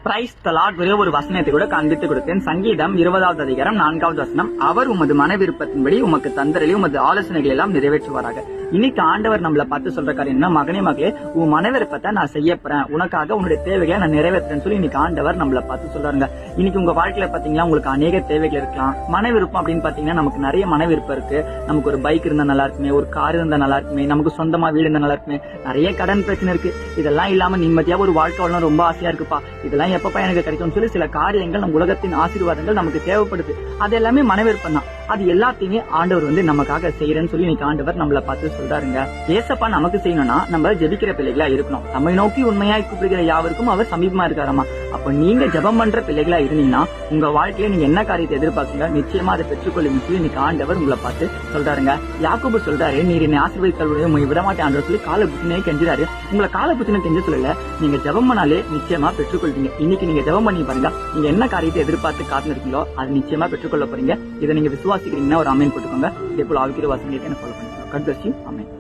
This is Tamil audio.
பிரைஸ் தி லார்ட் ஒரே ஒரு வசனத்தை கூட காண்பித்து கொடுத்தேன். சங்கீதம் 20வது அதிகாரம் 4வது வசனம். அவர் உமது மன விருப்பத்தின்படி உமக்கு தந்தரலி உமது ஆலோசனைகள் எல்லாம் நிறைவேற்றுவாராக. இன்னைக்கு ஆண்டவர் நம்மள பார்த்து சொல்ற காரியம் என்ன? மகனே மகளே, உன் மன விருப்பத்தை நான் செய்ய போறேன், உனக்காக உன்னுடைய தேவைகளை நான் நிறைவேற்றுறேன்னு சொல்லி இன்னைக்கு ஆண்டவர் நம்மள பார்த்து சொல்றாங்க. இன்னைக்கு உங்க வாழ்க்கையில பாத்தீங்கன்னா உங்களுக்கு அநேக தேவைகள் இருக்கலாம். மன விருப்பம் அப்படின்னு பாத்தீங்கன்னா நமக்கு நிறைய மன விருப்பம் இருக்கு. நமக்கு ஒரு பைக் இருந்தா நல்லா இருக்குமே, ஒரு கார் இருந்தா நல்லா இருக்குமே, நமக்கு சொந்தமா வீடு இருந்தா நல்லா இருக்குமே, நிறைய கடன் பிரச்சனை இருக்கு. இதெல்லாம் இல்லாம நிம்மதியா ஒரு வாழ்க்கை வாழணும் ரொம்ப ஆசையா இருக்குப்பா, இதெல்லாம் எப்பப்பா எனக்கு கிடைக்கும்னு சொல்லி சில காரியங்கள் நம்ம உலகத்தின் ஆசீர்வாதங்கள் நமக்கு தேவைப்படுது. அது எல்லாமே மன விருப்பம் தான். அது எல்லாத்தையுமே ஆண்டவர் நமக்காக செய்யறேன்னு சொல்லி இன்னைக்கு ஆண்டவர் நம்மள பார்த்து சொல்றாருங்க. ஏசப்பா நமக்கு செய்யணும்னா நம்ம ஜெபிக்கிற பிள்ளைகளா இருக்கணும். நம்மை நோக்கி உண்மையாய் கூப்பிடுகிற யாவருக்கும் அவர் சமீபமா இருக்காராமா. அப்ப நீங்க ஜெபம் பண்ற பிள்ளைகளா இருந்தீங்கன்னா உங்க வாழ்க்கையில நீங்க என்ன காரியத்தை எதிர்பார்க்கீங்க, நிச்சயமா அதை பெற்றுக்கொள்ளுங்க சொல்லி இன்னைக்கு ஆண்டவர் உங்களை பார்த்து சொல்றாருங்க. யாக்கோபு சொல்றாரு, நீர் என்னை ஆசீர்வதித்தவருடைய உங்களை விடமாட்டேன் ஆண்டவர் சொல்லி கால புத்தினே கெஞ்சுறாரு. உங்களை கால புத்தின கெஞ்ச சொல்லல, நீங்க ஜெபம் பண்ணாலே நிச்சயமா பெற்றுக்கொள்வீங்க. இன்னைக்கு நீங்க ஜெபம் பண்ணி பாருங்க, நீங்க என்ன காரியத்தை எதிர்பார்த்து காத்துருக்கீங்களோ அது நிச்சயமா பெற்றுக்கொள்ள போறீங்க. இதை நீங்க விசுவாசிக்கிறீங்கன்னா ஒரு ஆமென் போட்டுக்கோங்க. இதே போல ஆவிக்கிற வாசனையை ஃபாலோ பண்ணுங்க. God bless you. ஆமென்.